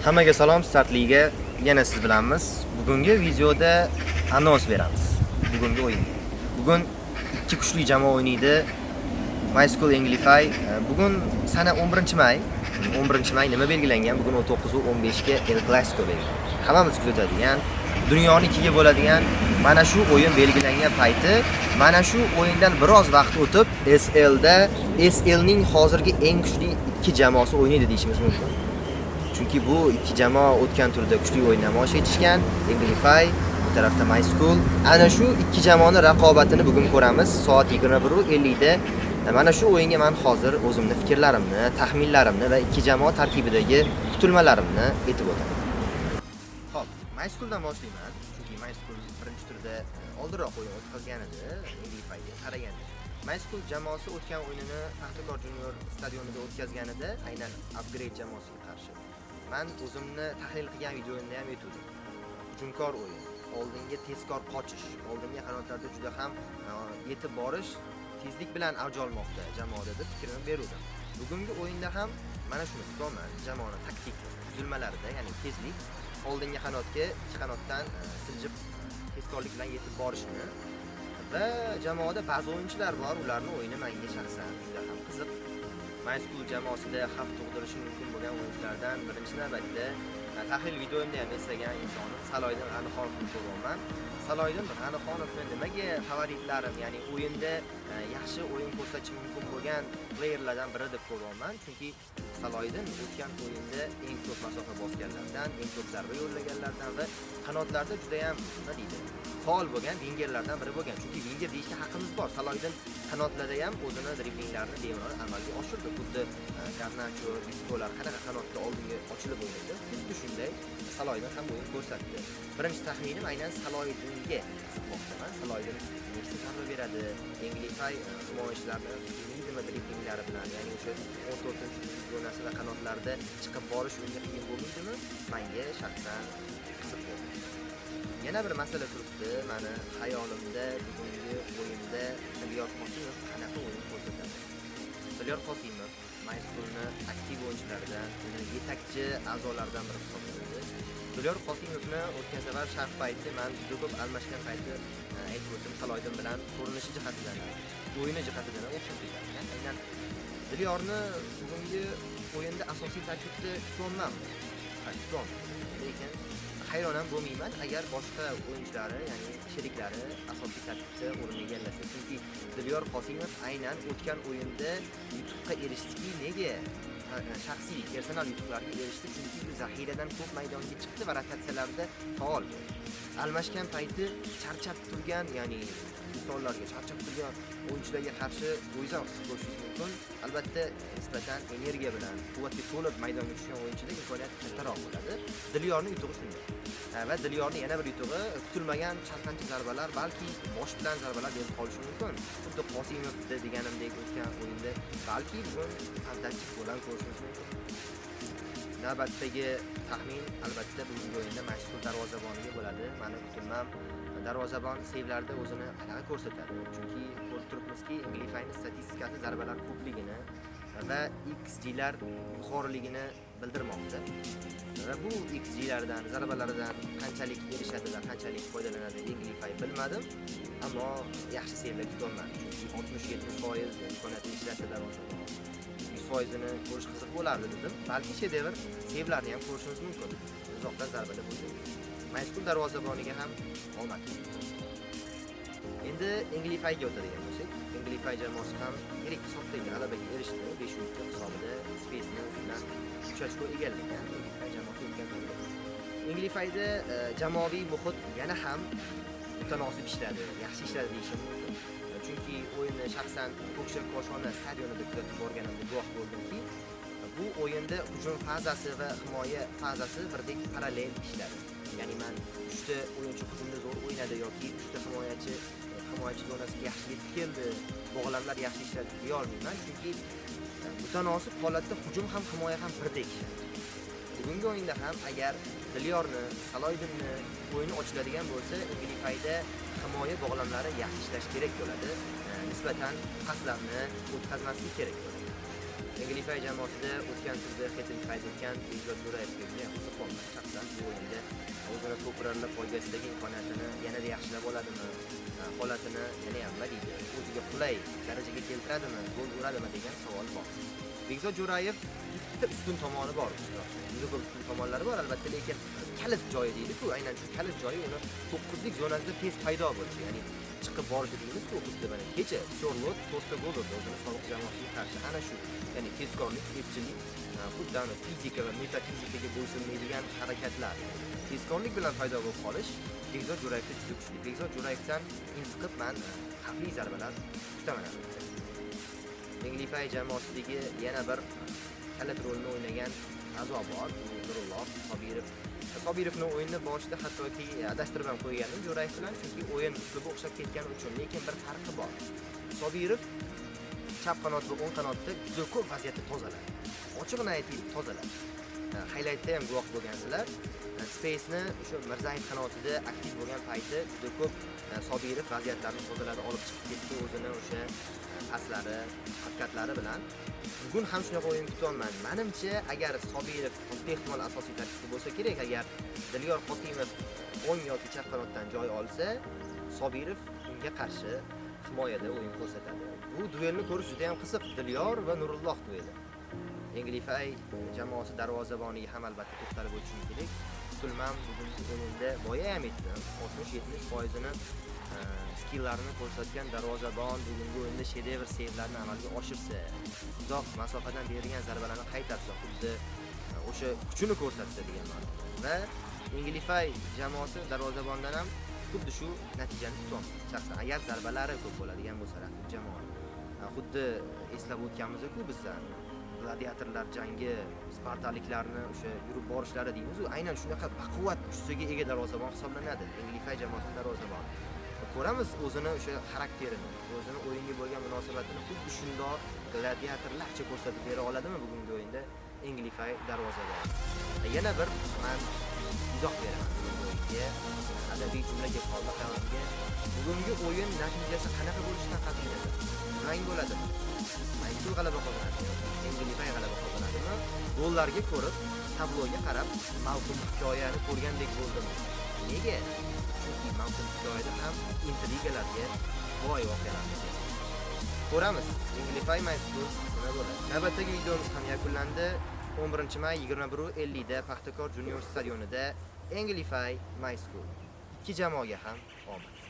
Hammaga salom, Startliga yana siz bilanmiz. Bugungi videoda anons beramiz. Bugungi o'yin. Bugun ikki kuchli jamoa o'ynaydi. My School Englify. Bugun sana 11-may. 11-may nima belgilangan? Bugun 19:15 ga El Clasico belgilangan. Hammamiz kuzatadigan, dunyoni ikkiga bo'ladigan mana shu o'yin belgilangan payti, mana shu o'yindan biroz vaqt o'tib SLning hozirgi eng kuchli ikki jamoasi o'ynaydi deyishimiz mumkin. Chunki bu ikki jamoa o'tgan turda kuchli o'yin namoyish etishgan. Englify, bu tarafda My School. Ana shu ikki jamoaning raqobatini bugun ko'ramiz soat 21:50 da. Mana shu o'yinga men hozir o'zimning fikrlarimni, taxminlarimni va ikki jamoa tarkibidagi kutilmalarimni aytib o'taman. Xo'p, My Schooldan boshlayman. Chunki My School birinchi turda oldinroq o'yin o'tkazgan edi, Englifyga qaraganda. My School jamoasi o'tgan o'yinini Paxtakor Junior stadionida o'tkazganida aynan upgrade jamoasiga qarshi. Men o'zimni tahlil qilgan videomda ham aytdim. Hujumkor o'yin, oldinga tezkor qochish, oldinga qanotlarda juda ham yetib borish tezlik bilan avj olmoqda jamoada deb fikrimni berdim. Bugungi o'yinda ham mana shuni kutaman. Jamoaning taktik tuzilmalarida, ya'ni tezlik, oldinga qanotga, ikki qanotdan siljib tezkorlik bilan yetib borishni va jamoada ba'zi o'yinchilar bor, ularning o'yini menga shaxsan juda ham qiziq. My School jamoasida xavf tug'dirishi mumkin bo'lgan o'yinchilardan birinchi navbatda tahlil videomda ham eslagan insonim Saloydin G'anixonovni ko'ryapman. Saloydin G'anixonovni nimaga favoritlarim, ya'ni o'yinda yaxshi o'yin ko'rsatishi mumkin bo'lgan playerlardan biri deb ko'ryapman. Chunki Saloydin o'tgan o'yinda eng ko'p masofa bosganlardan, eng ko'p zarba yo'llaganlardan va qanotlarda juda ham nima deydi, faol bo'lgan vingerlardan biri bo'lgan. Chunki vinger deyishga haqqimiz bor. Saloydin qanotlarda ham o'zini driblinglarini bemalol amalga oshirdi. Xuddi Garnacho, Iscolar qanaqa qanotda oldinga ochilib o'ynaydi, xuddi shunday Saloydin ham o'yin ko'rsatdi. Birinchi taxminim aynan Saloydinga qiziqmoqdaman. Saloydin nechta zarba beradi, Englify himoyachilarni nima driblinglari bilan, ya'ni o'sha 14-zonasi va qanotlarda chiqib borish unga qiyin bo'lmaydimi? Menga shaxsan qiziq bo'ldi. Yana bir masala turibdi, meni xayolimda bugungi o'yinda Dilyor Qosimov qanaqa o'yin ko'rsatadi. Dilyor Qosimov My School'ni aktiv o'yinchilaridan, yetakchi a'zolardan biri hisoblanadi. Dilyor Qosimovni o'tgan safar sharh payti men juda ko'p almashgan payti aytib o'tdim, Saloydin bilan ko'rinishi jihatidan, o'yini jihatidan o'xshab ketadi. Aynan Dilyorni bugungi o'yinda asosiy tarkibda kutolmam. Lekin hayron ham bo'lmayman agar boshqa o'yinchilari, ya'ni sheriklari asosiy tarkibda o'rin egallasa. Chunki Dilyor Qosimov aynan o'tgan o'yinda yutuqqa erishdiki, nega? Shaxsiy personal yutuqlarga erishdi, chunki u zaxiradan ko'p maydonga chiqdi va rotatsiyalarda faol bo'ldi. Almashgan payti charchab turgan, ya'ni misollarga charchab turgan o'yinchilarga qarshi o'yindan his ko'rishingiz mumkin. Albatta, nisbatan energiya bilan quvvatga to'lib maydonga tushgan o'yinchida imkoniyati kattaroq bo'ladi. Dilyorning yutug'i shunday. Va Dilyorning yana bir yutug'i kutilmagan chalqancha zarbalar, balki bosh bilan zarbalar berib qolishi mumkin. Xuddi Qosimovda deganimdek o'tgan o'yinda balki bugun fantastik bo'lan ko'rishimiz mumkin. Navbatdagi taxmin albatta bugungi o'yinda My School darvozaboniga bo'ladi. Meni kutilmam darvozabon sevlarda o'zini qanaqa ko'rsatadi. Chunki ko'rib turibmizki, Englify'ning statistikasi zarbalar ko'pligini va XG'lar yuqoriligini bildirmoqda. Va bu XG'lardan, zarbalaridan qanchalik erishadi va qanchalik foydalanadi Englify bilmadim, ammo yaxshi sevlar kutaman. Chunki 60-70% imkoniyatni ishlatdi darvozabon. 100%ni ko'rish qiziq bo'lardi dedim. Balki shedevr sevlarni ham ko'rishimiz mumkin. Uzoqdan zarbada bo'lsa. My School darvozaboniga ham omad. Endi Englify'ga o'tadigan bo'lsak, Englify jamoasi ham yirik hisobdagi g'alabaga erishdi. 5-3 hisobida Space'ni bilan 3 ochko egallagan. Englify jamoasi o'tgan turda. Englify'da jamoaviy muhit yana ham mutanosib ishladi, yaxshi ishladi deyishim mumkin. Chunki o'yinni shaxsan Ko'kshar Koshona stadionida kuzatib borganimda guvoh bo'ldimki, bu o'yinda hujum fazasi va himoya fazasi birdek parallel ishladi. Ya'ni men 3 ta o'yinchi hujumda zo'r o'ynadi yoki 3 ta himoyachi zonasiga yaxshi yetib keldi, bog'lamlar yaxshi ishladi deya olmayman, chunki mutanosib holatda hujum ham himoya ham birdek ishladi. Bugungi o'yinda ham agar Dilyorni, Saloydinni o'yini ochiladigan bo'lsa, Englify'da himoya bog'lamlari yaxshi ishlash kerak bo'ladi. Nisbatan paslarni o'tkazmaslik kerak bo'ladi. Englify jamoasida o'tgan turda hat-trick qayd etgan Bekzod Jo'rayevga juda ham qiziqman shaxsan bu o'yinda o'zini to'plarlar foydasidagi imkoniyatini yanada yaxshilab oladimi, holatini yana ham nima deydi, o'ziga qulay darajaga keltiradimi, gol uradimi degan savol bor. Bekzod Jo'rayev bitta ustun tomoni bor. Juda ko'p ustun tomonlari bor albatta, lekin kalit joyi deydi-ku, aynan shu kalit joyi uni 9lik zonasida tez paydo bo'lishi, ya'ni chiqib borishi deymiz-ku, xuddi mana kecha Sherlot 4 ta gol urdi o'zining sobiq jamoasiga qarshi. Ana shu, ya'ni tezkorlik, tepchilik, xuddi ana fizika va metafizikaga bo'ysunmaydigan harakatlar. Tezkorlik bilan paydo bo'lib qolish Bekzod Jo'rayevda juda kuchli. Bekzod Jo'rayevdan intiqib men xavfli zarbalar kutaman. Englify jamoasidagi yana bir kalit rolni o'ynagan a'zo bor, Nurulloh Sobirov. Sobirovning o'yinni boshida hattoki adashtirib ham qo'yganim Jo'rayev bilan, chunki o'yin uslubi o'xshab ketgani uchun, lekin bir farqi bor. Sobirov chap qanot va o'ng qanotda juda ko'p vaziyatni tozaladi. Ochiqni aytaylik, tozaladi. Highlightda ham guvoh bo'lgansizlar. Space'ni o'sha Mirzayev qanotida aktiv bo'lgan payti juda ko'p Sobirov vaziyatlarni tozaladi, olib chiqib ketdi o'zini o'sha paslari, harakatlari bilan. Bugun ham shunaqa o'yin kutolman. Menimcha, agar Sobirov ehtimol asosiy tarkibda bo'lsa kerak, agar Dilyor Qosimov o'ng yoki chap qanotdan joy olsa, Sobirov unga qarshi himoyada o'yin ko'rsatadi. Bu duelni ko'rish juda ham qiziq. Dilyor va Nurulloh dueli. Englify jamoasi darvozaboniga ham albatta to'xtalib o'tishim kerak. Kutilmam bugungi o'yinda boya ham aytdim, 60-70% skilllarini ko'rsatgan darvozabon bugungi o'yinda shedevr sevlarni amalga oshirsa, uzoq masofadan berilgan zarbalarni qaytarsa, xuddi o'sha kuchini ko'rsatsa degan ma'no. Va Englify jamoasi darvozabondan ham xuddi shu natijani kutaman. Shaxsan agar zarbalari ko'p bo'ladigan bo'lsa raqib jamoa. Xuddi eslab o'tganmiz-ku bizdan gladiatorlar jangi, spartaliklarni o'sha yurib borishlari deymiz, u aynan shunaqa baquvvat kuchiga ega darvozabon hisoblanadi. Englify jamoasining darvozaboni. Ko'ramiz o'zini o'sha xarakterini, o'zini o'yinga bo'lgan munosabatini xuddi shundoq gladiatorlarcha ko'rsatib bera oladimi bugungi o'yinda Englify darvozaboni. Yana bir men izoh beraman bugungi o'yinga. Adabiy jumla kelib qoldi xayolimga. Bugungi o'yin natijasi qanaqa bo'lishidan qat'iy nazar rang bo'ladimi? Maysur g'alaba qozonadimi? Englify g'alaba qozonadimi? Gollarga ko'rib, tabloga qarab, mavhum hikoyani ko'rgandek bo'ldim. Nega? Chunki mavhum hikoyada ham intrigalarga boy voqealarni ko'ramiz. Englify Maysur nima bo'ladi? Navbatdagi videomiz ham yakunlandi. 11-may 21:50 da Paxtakor Junior stadionida Englify Maysur. Ikki jamoaga ham omad.